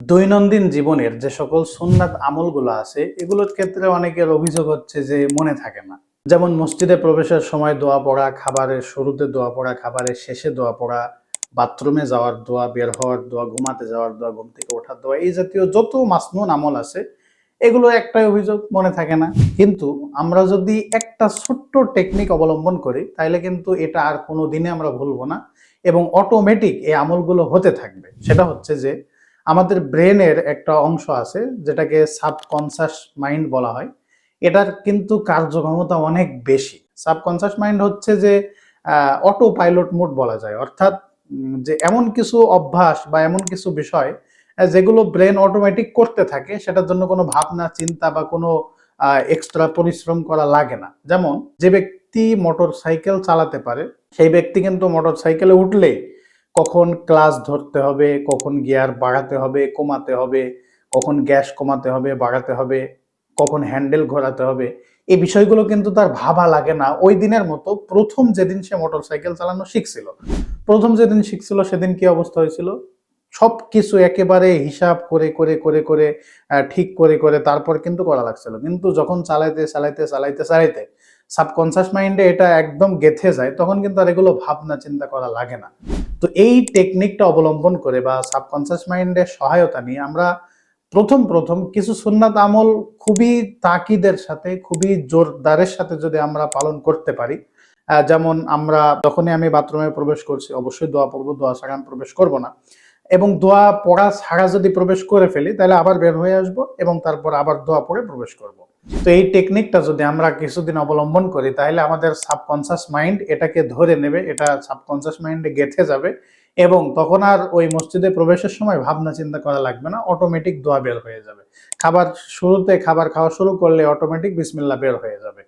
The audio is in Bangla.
দৈনন্দিন জীবনের যে সকল সুন্নাত আমলগুলো আছে এগুলোর ক্ষেত্রে অনেকের অভিযোগ হচ্ছে যে মনে থাকে না। যেমন মসজিদে প্রবেশের সময় দোয়া পড়া, খাবারের শুরুতে দোয়া পড়া, খাবারের শেষে দোয়া পড়া, বাথরুমে যাওয়ার দোয়া, বের হওয়ার দোয়া, ঘুমাতে যাওয়ার দোয়া, ঘুম থেকে ওঠার দোয়া, এই জাতীয় যত মাসনুন আমল আছে এগুলো একটাই অভিযোগ, মনে থাকে না। কিন্তু আমরা যদি একটা ছোট্ট টেকনিক অবলম্বন করি তাহলে কিন্তু এটা আর কোনো দিনে আমরা ভুলবো না এবং অটোমেটিক এই আমলগুলো হতে থাকবে। সেটা হচ্ছে যে আমাদের ব্রেনের একটা অংশ আছে যেটাকে সাবকনসাস মাইন্ড বলা হয়। এটার কিন্তু কার্যক্ষমতা অনেক বেশি। সাবকনসাস মাইন্ড হচ্ছে যে অটো পাইলট মোড বলা যায়, অর্থাৎ যে এমন কিছু অভ্যাস বা এমন কিছু বিষয় যেগুলো ব্রেন অটোমেটিক করতে থাকে, সেটার জন্য কোনো ভাবনা চিন্তা বা কোনো এক্সট্রা পরিশ্রম করা লাগে না। যেমন যে ব্যক্তি মোটর সাইকেল চালাতে পারে সেই ব্যক্তি কিন্তু মোটর সাইকেলে উঠলে কখন ক্লাচ ধরতে হবে, কখন গিয়ার বাড়াতে হবে কমাতে হবে, কখন গ্যাস কমাতে হবে বাড়াতে হবে, কখন হ্যান্ডেল ঘোরাতে হবে, এই বিষয়গুলো কিন্তু তার ভাবা লাগে না। ওই দিনের মতো প্রথম যেদিন সে মোটর সাইকেল চালানো শিখছিল, প্রথম যেদিন শিখছিল সেদিন কি অবস্থা হয়েছিল, সবকিছু একেবারে হিসাব করে করে করে করে ঠিক করে করে তারপর কিন্তু করা লাগছিল। কিন্তু যখন চালাইতে চালাইতে চালাইতে চালাইতে সাবকনসাস মাইন্ডে এটা একদম গেঁথে যায়, তখন কিন্তু আর এগুলো ভাবনা চিন্তা করা লাগে না। তো এই টেকনিকটা অবলম্বন করে বা সাবকনসাস মাইন্ডের সহায়তা নিয়ে আমরা প্রথম প্রথম কিছু সুন্নাত আমল খুবই তাকিদের সাথে, খুবই জোরদারের সাথে যদি আমরা পালন করতে পারি, যেমন আমরা যখনই আমি বাথরুমে প্রবেশ করছি অবশ্যই দোয়া পড়বো, দোয়া ছাড়া আমি প্রবেশ করবো না। এবং দোয়া পড়া ছাড়া যদি প্রবেশ করে ফেলি তাহলে আবার বের হয়ে আসবো এবং তারপর আবার দোয়া পড়ে প্রবেশ করব। তো এই টেকনিকটা যদি আমরা কিছুদিন অবলম্বন করি তাহলে আমাদের সাবকনসাস মাইন্ড এটাকে ধরে নেবে, এটা সাবকনসাস মাইন্ডে গেঁথে যাবে এবং তখন আর ওই মসজিদে প্রবেশের সময় ভাবনা চিন্তা করা লাগবে না, অটোমেটিক দোয়া বের হয়ে যাবে। খাবার শুরুতে খাবার খাওয়া শুরু করলে অটোমেটিক বিসমিল্লাহ বের হয়ে যাবে।